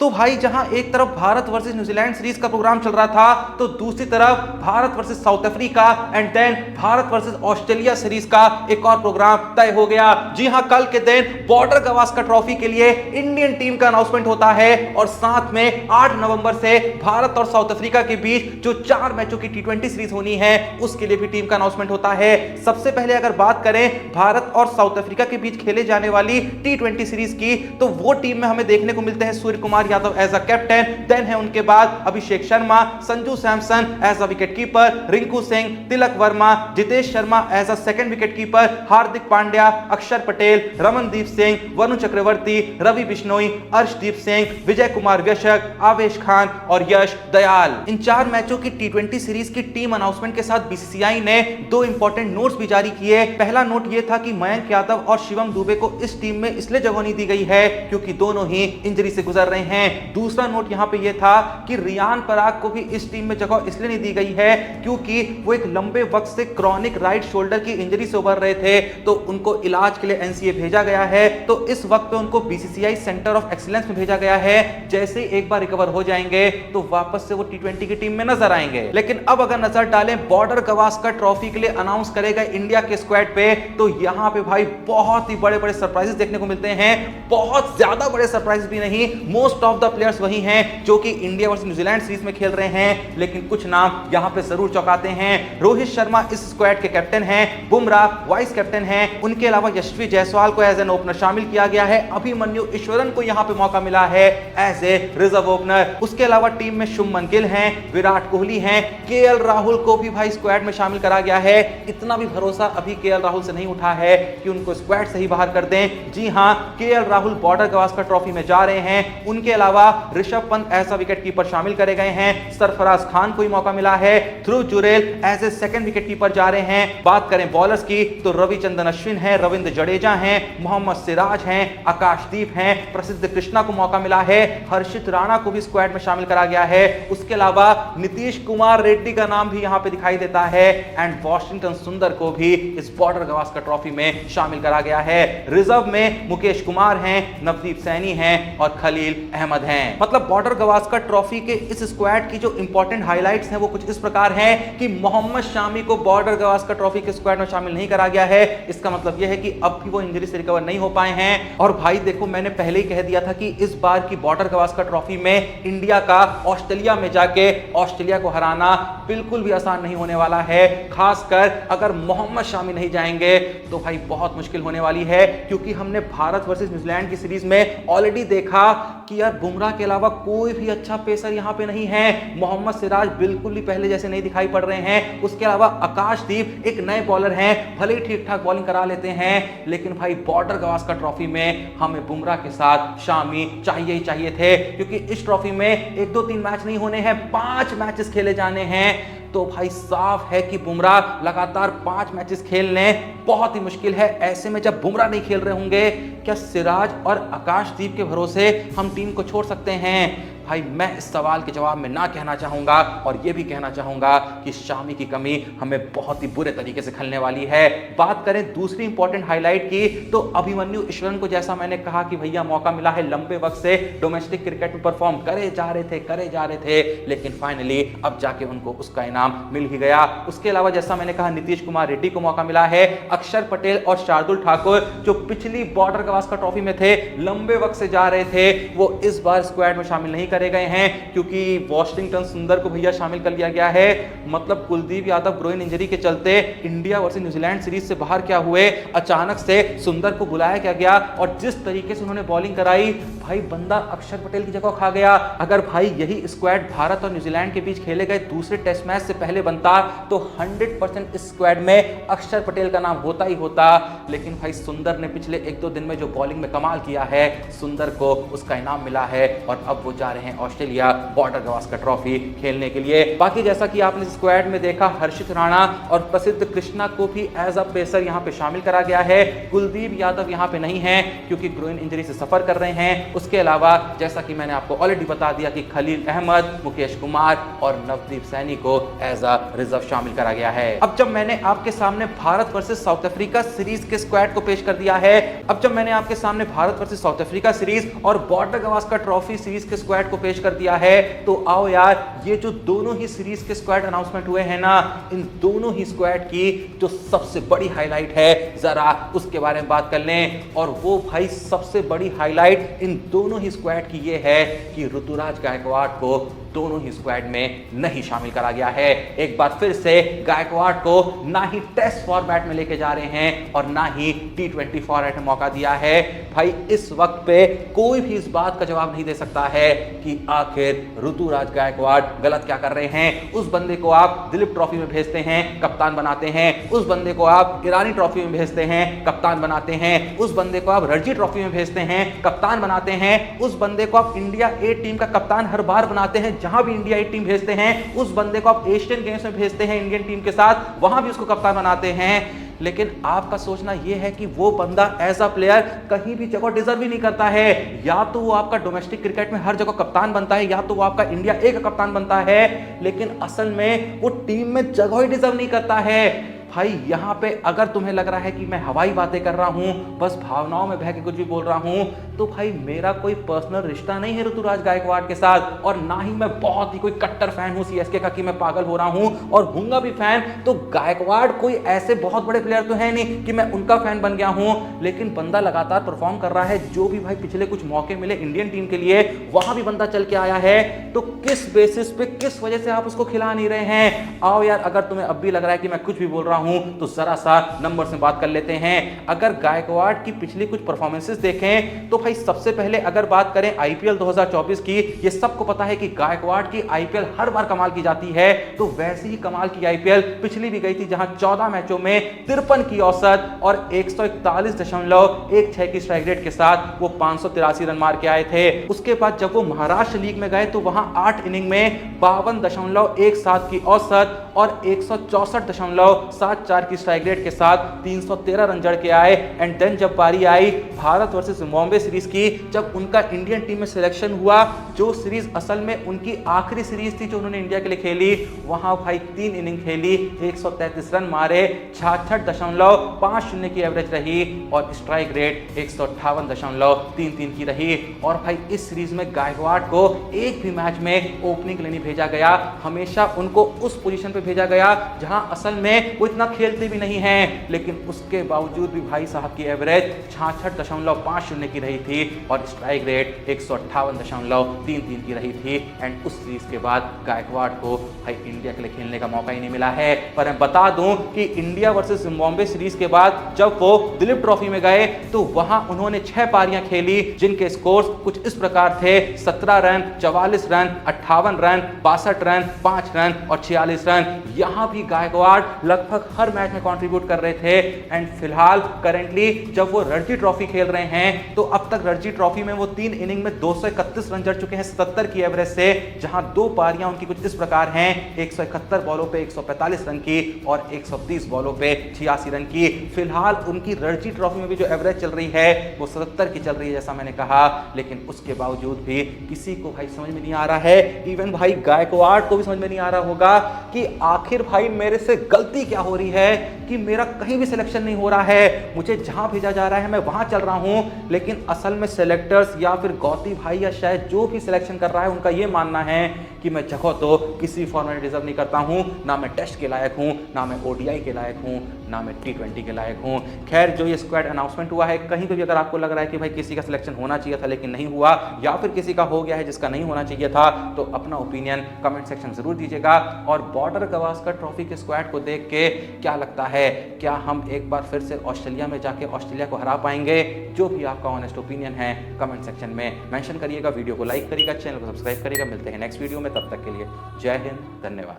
तो भाई जहां एक तरफ भारत वर्सेस न्यूजीलैंड सीरीज का प्रोग्राम चल रहा था, तो दूसरी तरफ Bharat versus south Africa and then Bharat versus Australia series का एक और प्रोग्राम तय हो गया। जी हां, कल के दिन बॉर्डर गावस्कर ट्रॉफी के लिए इंडियन टीम का अनाउंसमेंट होता है और साथ में 8 नवंबर से भारत और साउथ अफ्रीका के बीच जो 4 मैचों की टी20 सीरीज होनी है उसके लिए भी टीम का अनाउंसमेंट होता है। सबसे पहले अगर बात करें भारत और साउथ अफ्रीका के बीच खेले जाने वाली टी20 सीरीज की, तो वो टीम में हमें देखने को मिलते हैं Surya Kumar Yadav as a captain, then है उनके बाद Abhishek Sharma, Sanju Samson as a wicket keeper, Rinku Singh, Tilak Varma, Jitesh Sharma as a second wicket keeper, Hardik Pandya, Axar Patel, Ramandeep Singh, Varun Chakravarthy, Ravi Bishnoi, Arshdeep Singh, Vijay Kumar व्यशक, आवेश खान और यश दयाल। इन 4 मैचों की टी20 सीरीज की टीम अनाउंसमेंट के साथ बीसीसीआई ने 2 इंपॉर्टेंट नोट्स भी जारी किए। पहला नोट यह था कि मयंक यादव और शिवम दुबे को इस टीम में इसलिए जगह नहीं दी गई है क्योंकि दोनों ही इंजरी से गुजर रहे हैं। दूसरा नोट यहां पे यह था कि रियान पराग को भी इस टीम में जगह इसलिए नहीं दी गई है क्योंकि वो एक लंबे वक्त से क्रॉनिक राइट शोल्डर की इंजरी से उबर रहे थे, तो उनको इलाज के लिए एनसीए भेजा गया है। तो इस वक्त पे उनको बीसीसीआई सेंटर ऑफ एक्सीलेंस में भेजा गया है। जैसे ही एक बार रिकवर हो जाएंगे तो वापस से वो टी20 की टीम में नजर आएंगे। लेकिन अब अगर नजर डालें बॉर्डर गावस्कर ट्रॉफी के लिए अनाउंस करेगा इंडिया के स्क्वाड पे, तो यहां पे भाई बहुत ही बड़े बड़े सरप्राइजेस देखने को मिलते हैं। बहुत ज्यादा बड़े सरप्राइज भी नहीं, मोस्ट ऑफ द प्लेयर्स वही हैं जो कि इंडिया वर्सेस न्यूजीलैंड सीरीज में खेल रहे हैं, लेकिन कुछ नाम यहां पे जरूर चौंकाते हैं। रोहित शर्मा इस स्क्वाड के कैप्टन हैं, बुमराह वाइस कैप्टन हैं, उनके अलावा यशस्वी जायसवाल को एज एन ओपनर शामिल किया गया है, अभिमन्यु ईश्वरन को यहां पे मौका मिला है एज ए रिजर्व ओपनर। उसके अलावा टीम में शुभमन गिल हैं, विराट कोहली हैं, केएल राहुल को भी भाई स्क्वाड में शामिल करा गया है। इतना भी भरोसा अभी केएल राहुल से नहीं उठा है कि उनको स्क्वाड से ही बाहर कर दें। जी हां, KL Rahul border Gavaskar trophy में जा रहे हैं। उनके अलावा ऋषभ पंत ऐसा विकेट कीपर शामिल करे गए हैं, सरफराज खान को ही मौका मिला है, Dhruv Jurel as a second wicket keeper जा रहे हैं। बात करें बॉलर्स की तो रविचंद्रन अश्विन है, रविंद्र जडेजा हैं, मोहम्मद सिराज हैं, आकाशदीप हैं, प्रसिद्ध कृष्णा को मौका मिला है, हर्षित राणा को भी स्क्वाड में शामिल करा गया है। उसके अलावा नीतीश कुमार रेड्डी का नाम भी यहां पे दिखाई देता है एंड वॉशिंगटन सुंदर को भी इस बॉर्डर गावस्कर ट्रॉफी में शामिल करा गया है। रिजर्व में मुकेश कुमार हैं, नवदीप सैनी हैं और खलील अहमद हैं। मतलब बॉर्डर गावस्कर ट्रॉफी के इस स्क्वाड की जो इंपॉर्टेंट हाइलाइट्स हैं वो कुछ इस प्रकार हैं कि मोहम्मद शामी को बॉर्डर गावस्कर ट्रॉफी के स्क्वाड में शामिल नहीं करा गया है। इसका मतलब यह है कि अब भी वो इंजरी से रिकवर नहीं हो पाए हैं। और भाई देखो, मैंने पहले ही कह दिया था कि इस बार की बॉर्डर गावस्कर ट्रॉफी में इंडिया का ऑस्ट्रेलिया में जाके ऑस्ट्रेलिया को हराना बिल्कुल भी आसान नहीं होने वाला है। खासकर अगर मोहम्मद शामी नहीं जाएंगे तो भाई बहुत मुश्किल होने वाली है, क्योंकि हमने भारत वर्सेस न्यूजीलैंड की सीरीज में ऑलरेडी देखा कि यार बुमराह के अलावा कोई भी अच्छा पेसर यहां पे नहीं है। मोहम्मद सिराज बिल्कुल भी पहले जैसे नहीं दिखाई पड़ रहे हैं। उसके अलावा आकाशदीप एक नए बॉलर हैं, भले ही ठीक ठाक बॉलिंग करा लेते हैं, लेकिन भाई बॉर्डर गावस्कर ट्रॉफी में हमें बुमराह के साथ शामी चाहिए ही चाहिए थे, क्योंकि इस ट्रॉफी में 1 2 3 मैच नहीं होने हैं, 5 मैचेस खेले जाने हैं। तो भाई साफ है कि बुमराह लगातार 5 मैचेस खेलने बहुत ही मुश्किल है। ऐसे में जब बुमराह नहीं खेल रहे होंगे, क्या सिराज और आकाशदीप के भरोसे हम टीम को छोड़ सकते हैं? भाई मैं इस सवाल के जवाब में ना कहना चाहूंगा और यह भी कहना चाहूंगा कि शामी की कमी हमें बहुत ही बुरे तरीके से खलने वाली है। बात करें दूसरी इंपॉर्टेंट हाईलाइट की, तो अभिमन्यु ईश्वरन को जैसा मैंने कहा कि भैया मौका मिला है, लंबे वक्त से डोमेस्टिक क्रिकेट में परफॉर्म करे जा रहे थे, लेकिन फाइनली अब जाके उनको उसका इनाम मिल ही गया। उसके अलावा जैसा मैंने कहा नीतीश कुमार रेड्डी को मौका मिला है, अक्षर पटेल और शार्दुल ठाकुर जो पिछली बॉर्डर गावस्कर ट्रॉफी में थे, लंबे वक्त से जा रहे थे, वो इस बार स्क्वाड में शामिल नहीं करे गए हैं क्योंकि वॉशिंगटन सुंदर को भैया शामिल कर लिया गया है। मतलब कुलदीप यादव ग्रोइन इंजरी के चलते इंडिया वर्सेस न्यूजीलैंड सीरीज से बाहर क्या हुए, अचानक से सुंदर को बुलाया क्या गया और जिस तरीके से उन्होंने बॉलिंग कराई, भाई बंदा अक्षर पटेल की जगह खा गया। अगर भाई यही स्क्वाड भारत और न्यूजीलैंड के बीच खेले गए दूसरे टेस्ट मैच से पहले बनता तो 100% इस स्क्वाड में अक्षर पटेल का नाम होता ही होता। लेकिन भाई सुंदर ने पिछले 1 2 दिन में जो बॉलिंग में कमाल किया है, सुंदर को उसका इनाम मिला है और अब वो जा रहे हैं ऑस्ट्रेलिया बॉर्डर गावस्कर ट्रॉफी खेलने के लिए। बाकी जैसा कि आपने स्क्वाड में देखा, हर्षित राणा और प्रसिद्ध कृष्णा को भी एज अ पेसर यहां पे शामिल करा गया है। कुलदीप यादव यहां पे नहीं है क्योंकि ग्रोइन इंजरी से सफर कर रहे हैं। उसके अलावा जैसा कि मैंने आपको ऑलरेडी बता दिया कि खलील अहमद, मुकेश कुमार और नवदीप सैनी को एज अ रिजर्व शामिल करा गया है। अब जब मैंने आपके सामने Bharat versus south Africa series के स्क्वाड को पेश कर दिया है, अब जब मैंने आपके सामने Bharat versus south Africa series और बॉर्डर गवास्कर ट्रॉफी सीरीज के स्क्वाड को पेश कर दिया है, तो आओ यार ये जो दोनों ही सीरीज के स्क्वाड अनाउंसमेंट हुए हैं ना, इन दोनों ही स्क्वाड की जो सबसे बड़ी हाईलाइट है जरा उसके बारे में बात कर लें। और वो भाई सबसे बड़ी हाईलाइट इन दोनों ही स्क्वाड की ये है कि ऋतुराज गायकवाड़ को दोनों ही स्क्वाड में नहीं शामिल करा गया है। एक बार फिर से गायकवाड़ को ना ही टेस्ट फॉर्मेट में लेके जा रहे हैं और ना ही T20 फॉर्मेट में मौका दिया है। भाई इस वक्त पे कोई भी इस बात का जवाब नहीं दे सकता है कि आखिर ऋतुराज गायकवाड़ गलत क्या कर रहे हैं। उस बंदे को आप दिलीप ट्रॉफी में भेजते हैं, कप्तान बनाते हैं। उस बंदे को आप ईरानी ट्रॉफी में भेजते हैं, कप्तान बनाते हैं। उस बंदे को आप रणजी ट्रॉफी में भेजते हैं, कप्तान बनाते हैं। उस बंदे को आप इंडिया ए टीम का कप्तान हर बार बनाते हैं। जहां भी इंडिया ए टीम भेजते हैं उस बंदे को आप एशियन गेम्स में भेजते हैं इंडियन टीम के साथ, वहां भी उसको कप्तान बनाते हैं। लेकिन आपका सोचना यह है कि वो बंदा एज अ प्लेयर कहीं भी जगह डिजर्व ही नहीं करता है। या तो वो आपका डोमेस्टिक क्रिकेट में हर जगह कप्तान बनता है, या तो वो आपका इंडिया ए का कप्तान बनता है, लेकिन असल में वो टीम में जगह ही डिजर्व नहीं करता है। भाई यहां पे अगर तुम्हें लग रहा है कि मैं हवाई बातें कर रहा हूं, बस भावनाओं में बह के कुछ भी बोल रहा हूं, तो भाई मेरा कोई पर्सनल रिश्ता नहीं है ऋतुराज गायकवाड़ के साथ, और ना ही मैं बहुत ही कोई कट्टर फैन हूं सीएसके का कि मैं पागल हो रहा हूं और हूंगा भी फैन। तो गायकवाड़ कोई ऐसे बहुत बड़े प्लेयर तो है नहीं कि मैं उनका फैन बन गया हूं, लेकिन बंदा लगातार परफॉर्म कर रहा है। जो भी भाई पिछले कुछ मौके मिले इंडियन टीम के लिए, वहां भी बंदा चल के आया है। तो किस बेसिस पे, किस वजह से आप उसको खिला नहीं रहे हैं? आओ यार, अगर तुम्हें अब भी लग रहा है कि मैं कुछ भी बोल रहा हूं तो जरा सा नंबर्स में बात कर लेते हैं। अगर गायकवाड़ की पिछली कुछ परफॉर्मेंसेस देखें तो भाई सबसे पहले अगर बात करें आईपीएल 2024 की, ये सबको पता है कि गायकवाड़ की आईपीएल हर बार कमाल की जाती है। तो वैसे ही कमाल की आईपीएल पिछली भी गई थी, जहां 14 मैचों में 53 की औसत और 141.16 की स्ट्राइक रेट के साथ वो 583 रन मार के आए थे। उसके बाद जब वो महाराष्ट्र लीग में गए तो वहां 8 इनिंग में 52.17 की औसत और 164.74 की स्ट्राइक रेट के साथ 313 रन जड़ के आए। एंड देन जब बारी आई भारत वर्सेस जिम्बाब्वे सीरीज की, जब उनका इंडियन टीम में सिलेक्शन हुआ, जो सीरीज असल में उनकी आखिरी सीरीज थी जो उन्होंने इंडिया के लिए खेली, वहां भाई 3 इनिंग खेली, 133 रन मारे, 66.50 की एवरेज रही और स्ट्राइक रेट 158.33 की रही। और भाई इस सीरीज में गायकवाड़ को एक भी मैच में ओपनिंग के लिए नहीं भेजा गया, हमेशा उनको उस पोजीशन पे भेजा गया जहां असल में वो इतना खेलते भी नहीं हैं, लेकिन उसके बावजूद भी भाई साहब की एवरेज 66.50 की रही थी और स्ट्राइक रेट 158.33 की रही थी। एंड उस सीरीज के बाद गायकवाड़ को भाई इंडिया के लिए खेलने का मौका ही नहीं मिला है। पर मैं बता दूं कि इंडिया वर्सेस जिम्बाब्वे सीरीज के बाद जब वो दिलीप ट्रॉफी में गए तो वहां उन्होंने 6 पारियां खेली, जिनके स्कोर्स कुछ इस प्रकार थे: 17 run, 44 run, 58 run, 62 run, 5 run और 46 रन। यहां भी गायकवाड़ लगभग हर मैच में कंट्रीब्यूट कर रहे थे। एंड फिलहाल करेंटली जब वो रणजी ट्रॉफी खेल रहे हैं तो अब तक रणजी ट्रॉफी में वो 3 इनिंग में 231 रन जड़ चुके हैं 77 की एवरेज से, जहां 2 पारियां उनकी कुछ इस प्रकार हैं: 171 बॉलों पे 145 रन की और 130 बॉलों पे 86 रन की। फिलहाल उनकी रणजी ट्रॉफी में भी जो एवरेज चल रही है वो 77 की चल रही है, जैसा मैंने कहा, लेकिन उसके बावजूद भी किसी को भाई समझ में नहीं आ रहा है, इवन भाई गायकवाड़ को भी समझ में नहीं आ रहा होगा कि आखिर भाई मेरे से गलती क्या हो रही है कि मेरा कहीं भी सिलेक्शन नहीं हो रहा है। मुझे जहां भेजा जा रहा है मैं वहां चल रहा हूं, लेकिन असल में सिलेक्टर्स या फिर गौती भाई या शायद जो भी सिलेक्शन कर रहा है उनका यह मानना है कि मैं जगह तो किसी फॉर्मेट में डिजर्व नहीं करता हूं, ना मैं टेस्ट के लायक हूं, ना मैं ओडीआई के लायक हूं, ना मैं T20 के लायक हूं। खैर, जो ये स्क्वाड अनाउंसमेंट हुआ है, कहीं पे भी अगर आपको लग रहा है कि भाई किसी का सिलेक्शन होना चाहिए था लेकिन नहीं हुआ, या फिर किसी का हो गया है जिसका नहीं होना चाहिए था, तो अपना ओपिनियन कमेंट सेक्शन जरूर दीजिएगा। और बॉर्डर गवास्कर ट्रॉफी के स्क्वाड को देख के क्या लगता है, क्या हम एक बार फिर से ऑस्ट्रेलिया में जाके ऑस्ट्रेलिया को हरा पाएंगे? जो भी आपका ऑनेस्ट ओपिनियन है कमेंट सेक्शन में मेंशन करिएगा, वीडियो को लाइक करिएगा, चैनल को सब्सक्राइब करिएगा। मिलते हैं नेक्स्ट वीडियो में, तब तक के लिए जय हिंद, धन्यवाद।